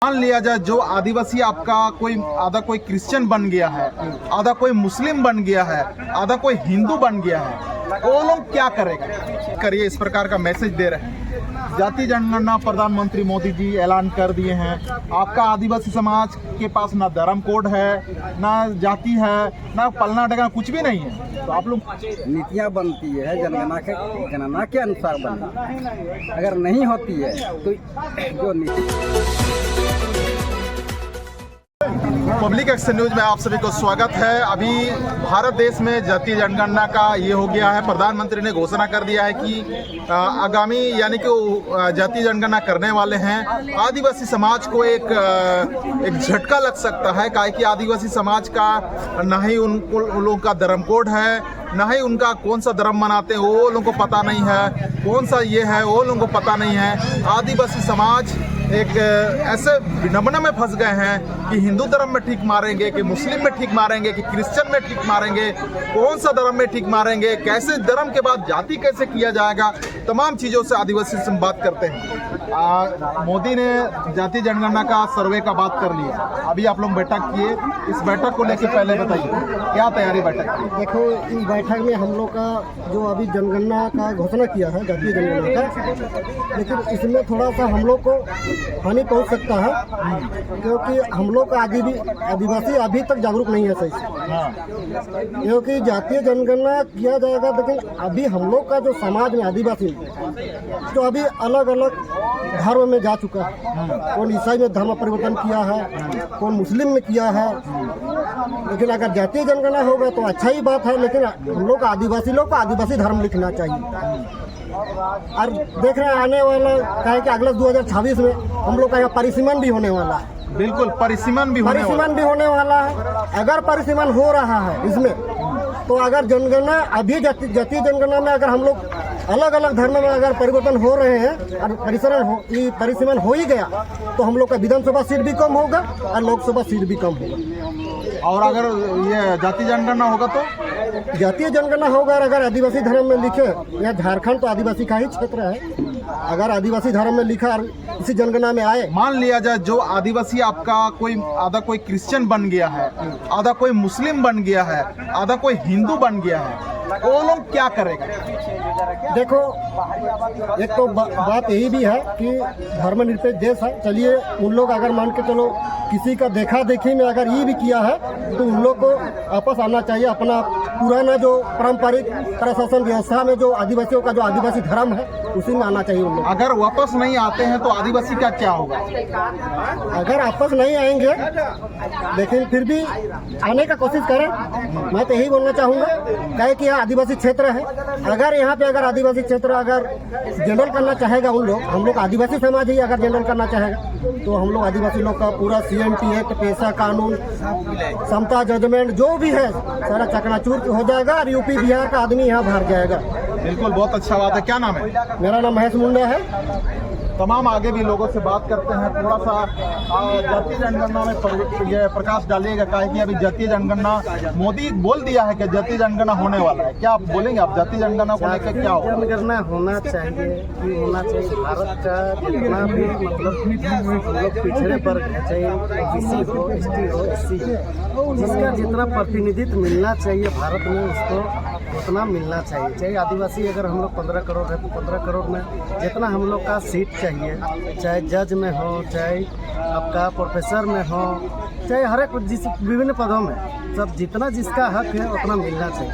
मान लिया जाए जो आदिवासी आपका कोई आधा कोई क्रिश्चियन बन गया है, आधा कोई मुस्लिम बन गया है, आधा कोई हिंदू बन गया है, वो लोग क्या करिए इस प्रकार का मैसेज दे रहे हैं। जाति जनगणना प्रधानमंत्री मोदी जी ऐलान कर दिए हैं। आपका आदिवासी समाज के पास ना धर्म कोड है, ना जाति है, ना पलना डगना कुछ भी नहीं है। तो आप लोग नीतियाँ बनती है गणना के अनुसार बनती, अगर नहीं होती है तो जो नीति। पब्लिक एक्शन न्यूज में आप सभी को स्वागत है। अभी भारत देश में जातीय जनगणना का ये हो गया है, प्रधानमंत्री ने घोषणा कर दिया है कि आगामी यानी कि जातीय जनगणना करने वाले हैं। आदिवासी समाज को एक झटका लग सकता है, काहे कि आदिवासी समाज का ना ही उन लोगों का धर्म कोड है, ना ही उनका कौन सा धर्म मनाते हैं वो लोगों को पता नहीं है, कौन सा ये है वो लोगों को पता नहीं है। आदिवासी समाज एक ऐसे विडंबना में फंस गए हैं कि हिंदू धर्म में ठीक मारेंगे, कि मुस्लिम में ठीक मारेंगे, कि क्रिश्चियन में ठीक मारेंगे, कौन सा धर्म में ठीक मारेंगे, कैसे धर्म के बाद जाति कैसे किया जाएगा, तमाम चीज़ों से आदिवासी से बात करते हैं। मोदी ने जाति जनगणना का सर्वे का बात कर लिया, अभी आप लोग बैठक किए, इस बैठक को लेकर पहले बताइए क्या तैयारी बैठक की? देखो, इस बैठक में हम लोग का जो अभी जनगणना का घोषणा किया है, जातीय जनगणना का, लेकिन इसमें थोड़ा सा हम लोग को हानि पहुंच सकता है, क्योंकि हम लोग का आदिवासी अभी तक जागरूक नहीं है सही से। क्योंकि जातीय जनगणना किया जाएगा, लेकिन अभी हम लोग का जो समाज में आदिवासी जो अभी अलग अलग धर्म में जा चुका है, कौन ईसाई में धर्म परिवर्तन किया है, कौन मुस्लिम में किया है। लेकिन अगर जातीय जनगणना होगा तो अच्छा ही बात है, लेकिन हम लोग आदिवासी लोग को आदिवासी धर्म लिखना चाहिए। और देख रहे हैं आने वाला कहे कि अगले 2026 में हम लोग का यहाँ परिसीमन भी होने वाला है। बिल्कुल, परिसीमन भी होने वाला है। अगर परिसीमन हो रहा है इसमें, तो अगर जनगणना अभी जातीय जनगणना में अगर हम लोग अलग अलग धर्म में अगर परिवर्तन हो रहे हैं और परिसीमन हो ही गया, तो हम लोग का विधानसभा सीट भी कम होगा और लोकसभा सीट भी कम होगा। और अगर ये जातीय जनगणना होगा तो जातीय जनगणना होगा और अगर आदिवासी धर्म में लिखे, या झारखंड तो आदिवासी का ही क्षेत्र है, अगर आदिवासी धर्म में लिखा और इसी जनगणना में आए, मान लिया जाए जो आदिवासी आपका कोई आधा कोई क्रिश्चियन बन गया है, आधा कोई मुस्लिम बन गया है, आधा कोई हिंदू बन गया है, वो लोग क्या करेगा? देखो, एक तो बात यही भी है कि धर्मनिरपेक्ष देश है। चलिए, उन लोग अगर मान के चलो किसी का देखा देखी में अगर ये भी किया है, तो उन लोग को वापस आना चाहिए अपना पुराना जो पारंपरिक प्रशासन व्यवस्था में जो आदिवासियों का जो आदिवासी धर्म है उसी में आना चाहिए उन लोग। अगर वापस नहीं आते हैं तो आदिवासी का क्या होगा? अगर वापस नहीं आएंगे, लेकिन फिर भी आने का कोशिश करें। मैं तो यही बोलना चाहूँगा, क्या कि यह आदिवासी क्षेत्र है। अगर यहाँ पे अगर आदिवासी क्षेत्र अगर जनरल करना चाहेगा उन लोग, हम लोग आदिवासी समाज ही अगर जनरल करना चाहेगा, तो हम लोग आदिवासी लोग का पूरा CMT एक्ट, पेशा कानून, समता जजमेंट जो भी है सारा चकनाचूर हो जाएगा और यूपी बिहार का आदमी यहाँ भाग जाएगा। बिल्कुल, बहुत अच्छा बात है। क्या नाम है? मेरा नाम महेश मुंडा है। तमाम आगे भी लोगों से बात करते हैं। थोड़ा सा जातीय जनगणना में ये प्रकाश डालिएगा, काहे कि अभी जातीय जनगणना मोदी बोल दिया है कि जातीय जनगणना होने वाला है। क्या आप बोलेंगे? आप जातीय जनगणना को लेकर क्या होगा? जनगणना होना चाहिए कि होना चाहिए। भारत का जितना भी मतलब हम लोग पिछड़े वर्ग है, चाहे OBC हो, ST हो, SC हो, जिसका जितना प्रतिनिधित्व मिलना चाहिए भारत में उसको उतना मिलना चाहिए। चाहे आदिवासी अगर हम लोग 15 करोड़ है तो 15 करोड़ में जितना हम लोग का सीट चाहिए, चाहे जज में हो, चाहे आपका प्रोफेसर में हो, चाहे हर एक जिस विभिन्न पदों में सब जितना जिसका हक है उतना मिलना चाहिए।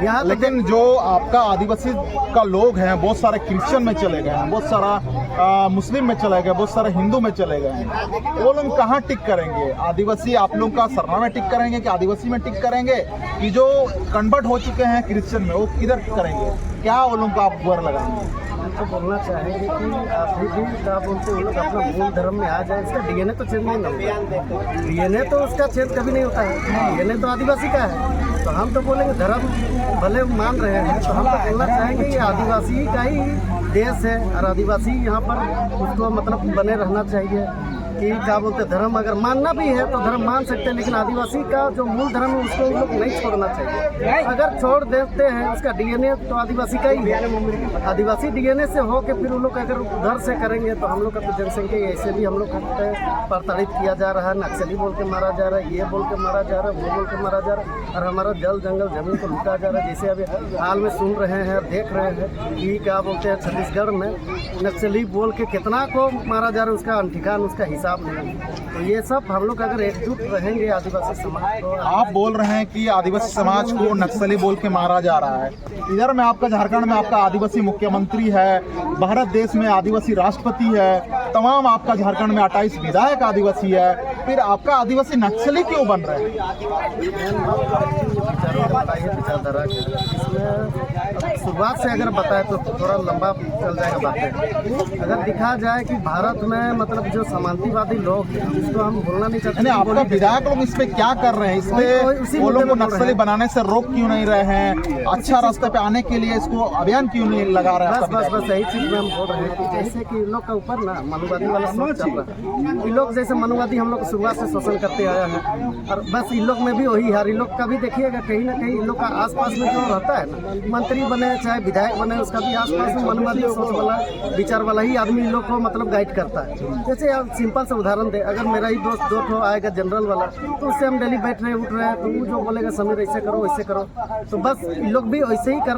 यहाँ लेकिन जो आपका आदिवासी का लोग हैं, बहुत सारे क्रिश्चियन में चले गए हैं, बहुत सारा मुस्लिम में चले गए, बहुत सारे हिंदू में चले गए हैं, वो लोग कहाँ टिक करेंगे? आदिवासी आप लोग का सरना में टिक करेंगे कि आदिवासी में टिक करेंगे, कि जो कन्वर्ट हो चुके हैं क्रिश्चियन में वो किधर करेंगे? क्या वो लोग को आप बुरा लगाएंगे? तो बोलना चाहेंगे कि अभी भी क्या बोलते हैं, लोग अपना मूल धर्म में आ जाए। इसका DNA तो चेंज नहीं होता, DNA तो उसका चेंज कभी नहीं होता है, DNA तो आदिवासी का है। तो हम तो बोलेंगे धर्म भले मान रहे हैं, तो हम तो बोलना चाहेंगे कि आदिवासी का ही देश है और आदिवासी यहाँ पर उसको मतलब बने रहना चाहिए। कि क्या बोलते हैं, धर्म अगर मानना भी है तो धर्म मान सकते हैं, लेकिन आदिवासी का जो मूल धर्म है उसको उन लोग नहीं छोड़ना चाहिए। अगर छोड़ देते हैं उसका डीएनए तो आदिवासी का ही है। आदिवासी डीएनए से हो के फिर उन लोग अगर उधर से करेंगे तो हम लोग का तो जनसंख्या ऐसे भी हम लोग प्रताड़ित किया जा रहा है, नक्सली बोल के मारा जा रहा है, ये बोल के मारा जा रहा है, वो बोल के मारा जा रहा है, और हमारा जल जंगल जमीन को लूटा जा रहा है। जैसे अभी हाल में सुन रहे हैं, देख रहे हैं कि क्या बोलते हैं छत्तीसगढ़ में नक्सली बोल के कितना को मारा जा रहा है, उसका ठिकान उसका हिसाब नहीं है। तो ये सब हम लोग अगर एकजुट रहेंगे आदिवासी समाज को। आप बोल रहे हैं कि आदिवासी समाज को नक्सली बोल के मारा जा रहा है, इधर में आपका झारखंड में आपका आदिवासी मुख्यमंत्री है, भारत देश में आदिवासी राष्ट्रपति है, तमाम आपका झारखंड में 28 विधायक आदिवासी है, फिर आपका आदिवासी नक्सली क्यों बन रहे हैं? विचारधारा इसमें शुरुआत से अगर बताए तो थोड़ा लंबा चल जाएगा बातें। अगर दिखा जाए कि भारत में मतलब जो समानतावादी लोग हैं जिसको हम बोलना नहीं चाहते, आपका विधायक लोग इस पे क्या कर रहे हैं? इस पे वो लोग को नक्सली बनाने से रोक क्यों नहीं रहे हैं? अच्छा रास्ते पे आने के लिए इसको अभियान क्यों नहीं लगा रहे हैं? बस यही चीज में हम बोल रहे हैं कि जैसे कि इन लोग का ऊपर ना मनुवादी वाला सोच चल रहा है। इन लोग जैसे मनुवादी हम लोग शुरुआत से शोषण करते आया है, और बस इन लोग में भी वही है। इन लोग का भी देखिएगा कहीं ना कहीं इन लोग का आसपास में जो रहता है ना, मंत्री बने चाहे विधायक बने, उसका भी आसपास में मनुवादी सोच वाला विचार वाला ही आदमी इन लोग को मतलब गाइड करता है। जैसे आप सिंपल से उदाहरण दे, अगर मेरा ही दोस्त दो ठो आएगा जनरल वाला, तो उससे हम डेली बैठ रहे उठ रहे हैं, तो वो जो बोलेगा समीर ऐसे करो वैसे करो, तो बस इन लोग भी वैसे ही कर,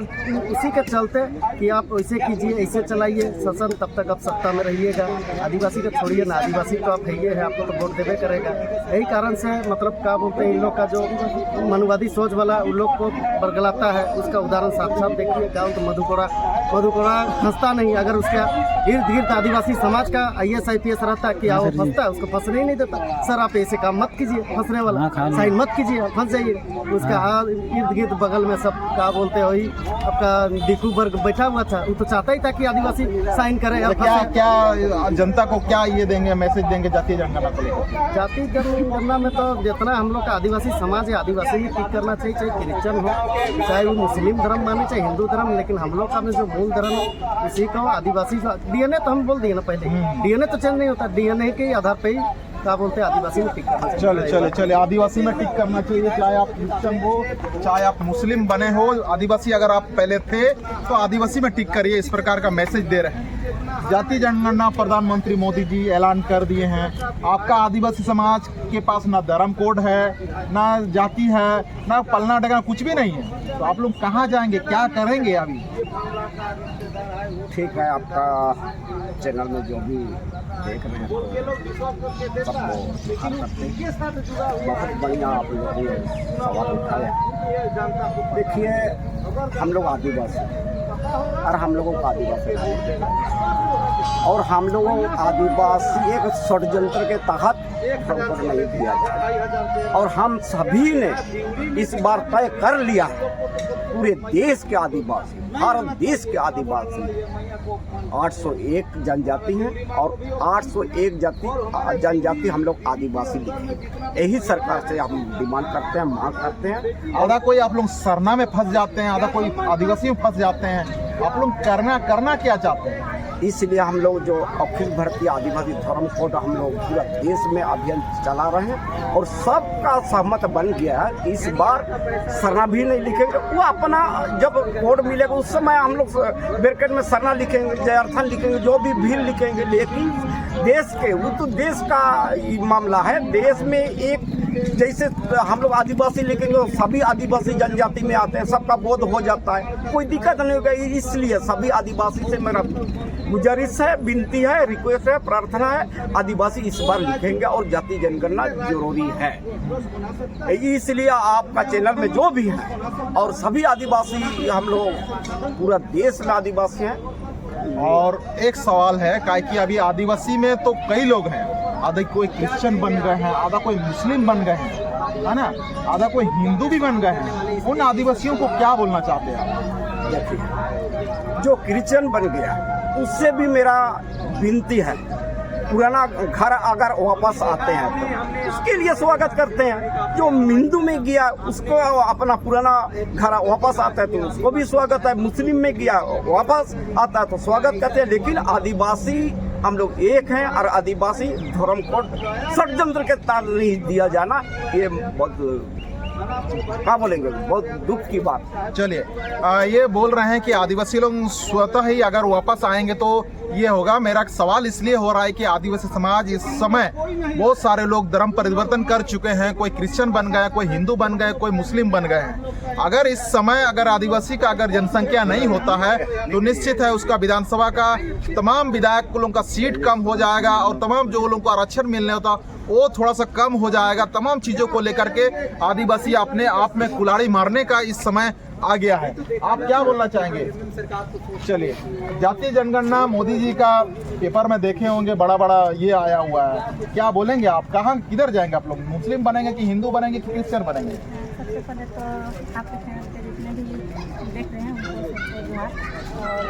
उसी के चलते कि आप वैसे कीजिए, ऐसे चलाइए शासन, तब तक आप सत्ता में रहिएगा। आदिवासी को छोड़िए ना, आदिवासी तो आप है, आपको तो वोट देवे करेगा। यही कारण से मतलब क्या बोलते हैं, इन लोग का जो मनुवादी सोच वाला उन लोग को बरगलाता है, उसका उदाहरण साफ साफ देखिए। गाँव तो मधुपुरा हंसता नहीं, अगर उसका इर्द गिर्द आदिवासी समाज का IAS IPS रहता है कि वो फंसता है, उसको फंसने ही नहीं देता। सर आप ऐसे काम मत कीजिए, फंसने वाला साइन मत कीजिए, फंस जाइए। उसका इर्द गिर्द बगल में सब क्या बोलते हैं, वही आपका डिकू वर्ग बैठा हुआ था, वो तो चाहता ही था कि आदिवासी साइन करे। क्या जनता को क्या ये देंगे, मैसेज देंगे जातीय जनगणना को लेकर? जातीय जनगणना में तो जितना हम लोग का आदिवासी समाज है, आदिवासी ही ठीक करना चाहिए, चाहे क्रिश्चियन हो, चाहे वो मुस्लिम धर्म माने, चाहे हिंदू धर्म, लेकिन हम लोग का जो मूल धर्म है उसी को आदिवासी। डीएनए तो हम बोल दिए ना पहले, डीएनए तो चेंज नहीं होता, डीएनए के आधार पे ही क्या बोलते हैं आदिवासी में टिक करना चाहिए। चले आदिवासी में टिक करना चाहिए, चाहे आप क्रिश्चियन हो चाहे आप मुस्लिम बने हो, आदिवासी अगर आप पहले थे तो आदिवासी में टिक करिए, इस प्रकार का मैसेज दे रहे हैं। जातीय जनगणना प्रधानमंत्री मोदी जी ऐलान कर दिए हैं। आपका आदिवासी समाज के पास ना धर्म कोड है, ना जाति है, ना पलना डगना, कुछ भी नहीं है, तो आप लोग कहाँ जाएंगे, क्या करेंगे? अभी ठीक है, आपका चैनल में जो भी देख रहे हैं सबको करते हैं। बहुत बढ़िया आप लोगों ने सवाल उठाया। देखिए हम लोग आदिवासी और हम लोगों का आदिवासी और हम लोगों आदिवासी एक षड्यंत्र के तहत ऊपर नहीं दिया जाए, और हम सभी ने इस बार तय कर लिया है, पूरे देश के आदिवासी, भारत देश के आदिवासी 801 जनजाति हैं और 801 जनजाति हम लोग आदिवासी लिखेंगे। यही सरकार से हम डिमांड करते हैं, मांग करते हैं। आधा कोई आप लोग सरना में फंस जाते हैं, आधा कोई आदिवासी में फंस जाते हैं, आप लोग करना क्या चाहते हैं? इसलिए हम लोग जो अखिल भारतीय आदिवासी धर्म कोड हम लोग पूरा देश में अभियान चला रहे हैं, और सबका सहमत बन गया है। इस बार सरना भी नहीं लिखेंगे, वो अपना जब कोड मिलेगा उस समय हम लोग ब्रैकेट में सरना लिखेंगे, जयर्थन लिखेंगे, जो भी भील लिखेंगे, लेकिन देश के, वो तो देश का मामला है। देश में एक जैसे हम लोग आदिवासी लिखेंगे तो सभी आदिवासी जनजाति में आते हैं, सबका बोध हो जाता है, कोई दिक्कत नहीं होगा। इसलिए सभी आदिवासी से मेरा गुजारिश है, विनती है, रिक्वेस्ट है, प्रार्थना है, आदिवासी इस बार लिखेंगे और जाति जनगणना जरूरी है। इसलिए आपका चैनल में जो भी है और सभी आदिवासी, हम लोग पूरा देश में आदिवासी हैं। और एक सवाल है कि अभी आदिवासी में तो कई लोग हैं, आधा कोई क्रिश्चियन बन गए हैं, आधा कोई मुस्लिम बन गए हैं, है ना, आधा कोई हिंदू भी बन गए हैं। उन आदिवासियों को क्या बोलना चाहते हैं आप? देखिए, जो क्रिश्चियन बन गया उससे भी मेरा विनती है, पुराना घर अगर वापस आते हैं तो उसके लिए स्वागत करते हैं। जो हिंदू में गया उसको अपना पुराना घर वापस आता है तो उसको भी स्वागत है। मुस्लिम में गया वापस आता है तो स्वागत करते हैं। लेकिन आदिवासी हम लोग एक हैं और आदिवासी धर्म को षड्यंत्र के तार नहीं दिया जाना, ये बहुत क्या बोलेंगे, बहुत दुख की बात। चलिए, ये बोल रहे हैं कि आदिवासी लोग स्वतः ही अगर वापस आएंगे तो ये होगा। मेरा सवाल इसलिए हो रहा है कि आदिवासी समाज इस समय बहुत सारे लोग धर्म परिवर्तन कर चुके हैं, कोई क्रिश्चियन बन गए, कोई हिंदू बन गए, कोई मुस्लिम बन गए हैं। अगर इस समय अगर आदिवासी का अगर जनसंख्या नहीं होता है तो निश्चित है उसका विधानसभा का तमाम विधायक लोगों का सीट कम हो जाएगा और तमाम जो लोगों को आरक्षण मिलने होता वो थोड़ा सा कम हो जाएगा। तमाम चीज़ों को लेकर के आदिवासी अपने आप में कुल्हाड़ी मारने का इस समय आ गया है। आप क्या बोलना चाहेंगे? चलिए, जातीय जनगणना मोदी जी का पेपर में देखे होंगे, बड़ा बड़ा ये आया हुआ है, क्या बोलेंगे आप? कहाँ किधर जाएंगे आप लोग? मुस्लिम बनेंगे कि हिंदू बनेंगे कि क्रिश्चियन बनेंगे? सबसे पहले तो आपके चैनल पे जितने भी देख रहे हैं उनको सबको जोहार। और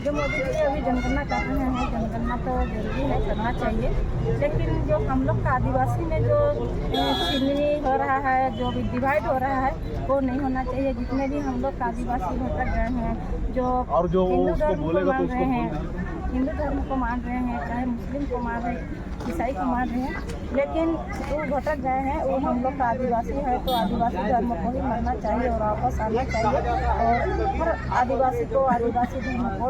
जो मोदी जी अभी जनगणना कर रहे हैं, जनगणना तो जरूरी है, करना चाहिए, लेकिन जो हम लोग का आदिवासी में जो छिलनी हो रहा है, जो भी डिवाइड हो रहा है, वो नहीं होना चाहिए। जितने भी हम लोग का आदिवासी भटक गए हैं, जो हिंदू धर्म को मान रहे हैं, हिंदू धर्म को मान रहे हैं, चाहे मुस्लिम को मान रहे हैं, ईसाई को मान रहे हैं, लेकिन वो भटक गए हैं, वो हम लोग का आदिवासी है, तो आदिवासी धर्म को ही मानना चाहिए और वापस आना चाहिए और हर आदिवासी को आदिवासी धर्म को।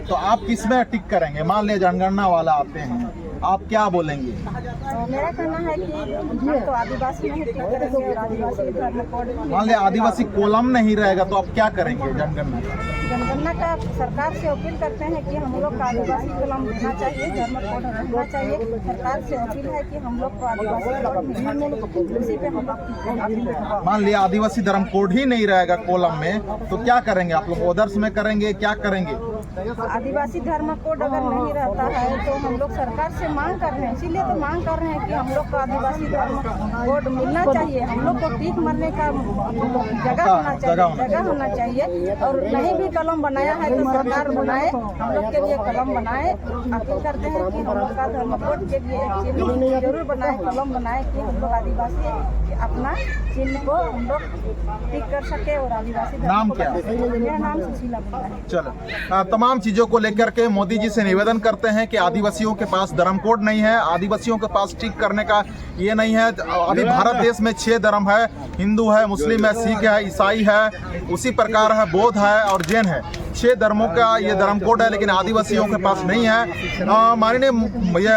तो आप किस में टिक करेंगे? मान लिया जनगणना वाला आते हैं, आप क्या बोलेंगे? तो मेरा कहना है कि हम तो आदिवासी नहीं टिक करेंगे और आदिवासी धर्म कोड। मान लिया आदिवासी कोलम नहीं रहेगा तो आप क्या करेंगे? जनगणना का सरकार से अपील करते हैं कि हम लोग को आदिवासी कोलम देना चाहिए, धर्म कोड रहना चाहिए। सरकार से अपील है कि हम लोग को आदिवासी कोलम, उसी पे हम लोग। मान लिया आदिवासी धर्म कोड ही नहीं रहेगा कोलम में तो क्या करेंगे आप लोग? ओदर्स में करेंगे, क्या करेंगे? आदिवासी धर्म कोड अगर नहीं रहता है तो हम लोग सरकार से मांग कर रहे हैं, इसीलिए तो मांग कर रहे हैं कि हम लोग को आदिवासी धर्म कोड मिलना चाहिए। हम लोग को भीख मरने का जगह होना चाहिए और नहीं भी कलम बनाया है तो सरकार बनाए, हम लोग के लिए कलम बनाए। अपील करते हैं कि हम लोग का धर्म कोड के लिए एक चिन्ह जरूर बनाए, कलम बनाए कि हम लोग आदिवासी अपना चिन्ह को हम लोग टिक कर सके और आदिवासी। नाम क्या? मेरा नाम सुशीला बुल्ला है। चलो, तमाम चीजों को लेकर के मोदी जी से निवेदन करते हैं कि आदिवासियों के पास धर्म कोड नहीं है, आदिवासियों के पास टिक करने का ये नहीं है। अभी भारत देश में 6 धर्म है, हिंदू है, मुस्लिम है, सिख है, ईसाई है, उसी प्रकार है बौद्ध है और जैन है। 6 धर्मों का ये धर्म कोड है, लेकिन आदिवासियों के पास नहीं है। माननीय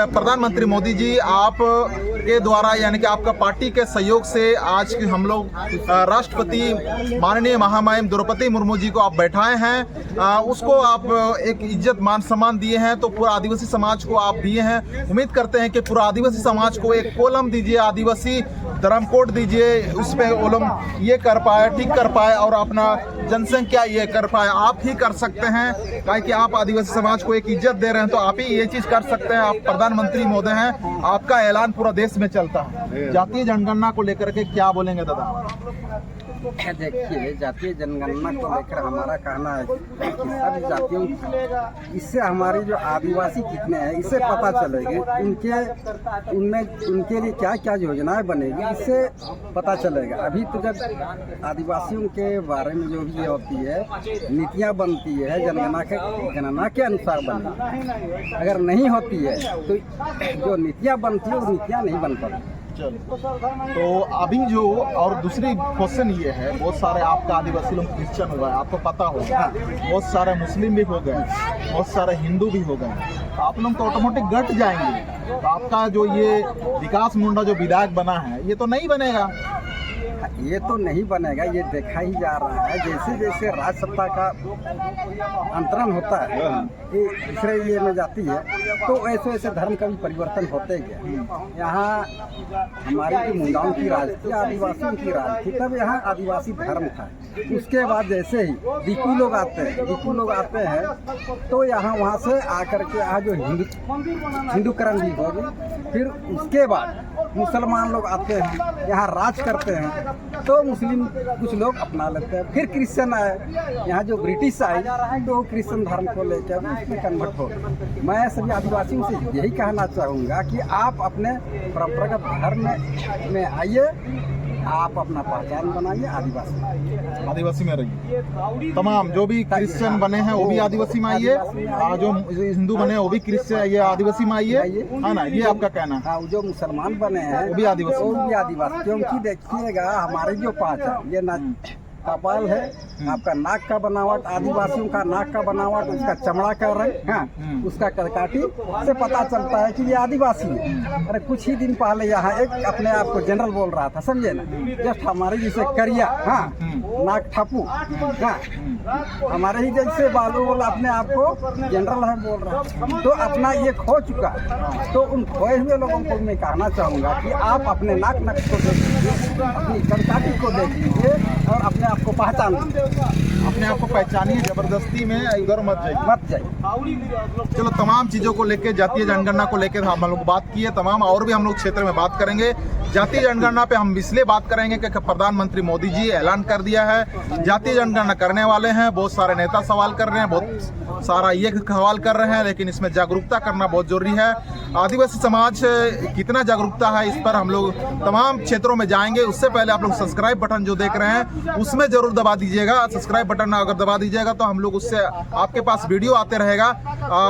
प्रधानमंत्री मोदी जी, आप के द्वारा यानी कि आपका पार्टी के सहयोग से आज हम लोग राष्ट्रपति माननीय महामहिम द्रौपदी मुर्मू जी को आप बैठाए हैं, उसको आप एक इज्जत मान सम्मान दिए हैं, तो पूरा आदिवासी समाज को आप दिए हैं। उम्मीद करते हैं कि पूरा आदिवासी समाज को एक कोलम दीजिए, आदिवासी धर्म कोड दीजिए, उस पर ओलम ये कर पाए, ठीक कर पाए और अपना जनसंख्या ये कर पाए। आप ही कर सकते हैं, क्योंकि आप आदिवासी समाज को एक इज्जत दे रहे हैं, तो आप ही ये चीज़ कर सकते हैं। आप प्रधानमंत्री महोदय हैं, आपका ऐलान पूरा देश में चलता है। जातीय जनगणना को लेकर के क्या बोलेंगे दादा? देखिए, जातीय जनगणना को लेकर हमारा कहना है कि सभी जातियों, इससे हमारी जो आदिवासी कितने हैं इससे पता चलेगा, उनके लिए क्या क्या योजनाएं बनेगी, इससे पता चलेगा। अभी तो जब आदिवासियों के बारे में जो भी होती है, नीतियां बनती है, जनगणना के अनुसार बनेगी। अगर नहीं होती है तो जो नीतियां बनती है वो नीतियां नहीं बन पाती। तो अभी जो और दूसरी क्वेश्चन ये है, बहुत सारे आपका आदिवासी लोग क्रिश्चियन हो गए, आपको पता होगा, बहुत सारे मुस्लिम भी हो गए, बहुत सारे हिंदू भी हो गए, तो आप लोग तो ऑटोमेटिक गट जाएंगे। तो आपका जो ये विकास मुंडा जो विधायक बना है ये तो नहीं बनेगा। ये तो नहीं बनेगा, ये देखा ही जा रहा है। जैसे जैसे राज सत्ता का अंतरण होता है, ये दूसरे ये में जाती है, तो ऐसे ऐसे धर्म का भी परिवर्तन होते गया। यहाँ हमारी जो मुंडाओं की राज थी, आदिवासियों की राज थी, तब यहाँ आदिवासी धर्म था। उसके बाद जैसे ही दिकू लोग आते हैं तो यहाँ वहाँ से आकर के यहाँ जो हिंदूकरण भी होगी। फिर उसके बाद मुसलमान लोग आते हैं, यहाँ राज करते हैं, तो मुस्लिम कुछ लोग अपना लेते हैं। फिर क्रिश्चियन आए, यहाँ जो ब्रिटिश आए तो क्रिश्चियन धर्म को लेकर उसमें कन्वर्ट हो। मैं सभी आदिवासियों से यही कहना चाहूँगा कि आप अपने परंपरागत धर्म में आइए, आप अपना पहचान बनाइए आदिवासी। आदिवासी में रहिए। तमाम जो भी क्रिश्चियन बने हैं वो भी आदिवासी में आइए, जो हिंदू बने हैं वो भी क्रिश्चियन ये आदिवासी में आइए, है ना, ये आपका कहना है। हाँ, जो मुसलमान बने हैं वो भी आदिवासी, वो भी आदिवासी, क्योंकि देखिएगा हमारी जो पहचान ये ना कपाल है, आपका नाक का बनावट, आदिवासियों का नाक का बनावट, उसका चमड़ा का रंग, हाँ, उसका करकाटी से पता चलता है कि ये आदिवासी है। अरे कुछ ही दिन पहले यहाँ एक अपने आप को जनरल बोल रहा था, समझे ना, जस्ट हमारे जैसे करिया, हाँ, नाक ठापू, हाँ, हमारे ही जैसे बालू बोला अपने आप को जनरल है बोल रहा। तो अपना ये खो चुका, तो उन खोए हुए लोगों को मैं कहना चाहूँगा कि आप अपने नाक को देख लीजिए, अपनी करकाटी को देख लीजिए और अपने आपको पहचान लीजिए, अपने आप को पहचानिए, जबरदस्ती में इधर मत जाइए। चलो, तमाम चीजों को लेके, जातीय जनगणना को लेकर हम लोग बात किए, तमाम और भी हम लोग क्षेत्र में बात करेंगे। जातीय जनगणना पे हम इसलिए बात करेंगे कि प्रधानमंत्री मोदी जी ऐलान कर दिया है जातीय जनगणना करने वाले हैं। बहुत सारे नेता सवाल कर रहे हैं, बहुत सारा ये सवाल कर रहे हैं, लेकिन इसमें जागरूकता करना बहुत जरूरी है। आदिवासी समाज कितना जागरूकता है इस पर हम लोग तमाम क्षेत्रों में जाएंगे। उससे पहले आप लोग सब्सक्राइब बटन जो देख रहे हैं उसमें जरूर दबा दीजिएगा। सब्सक्राइब बटन अगर दबा दीजिएगा तो हम लोग उससे आपके पास वीडियो आते रहेगा,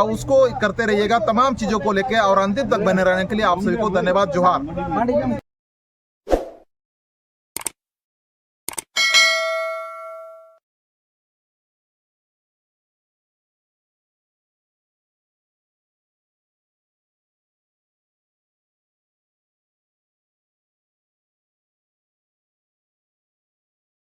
उसको करते रहिएगा तमाम चीजों को लेके। और अंतिम तक बने रहने के लिए आप सभी को धन्यवाद। जोहार।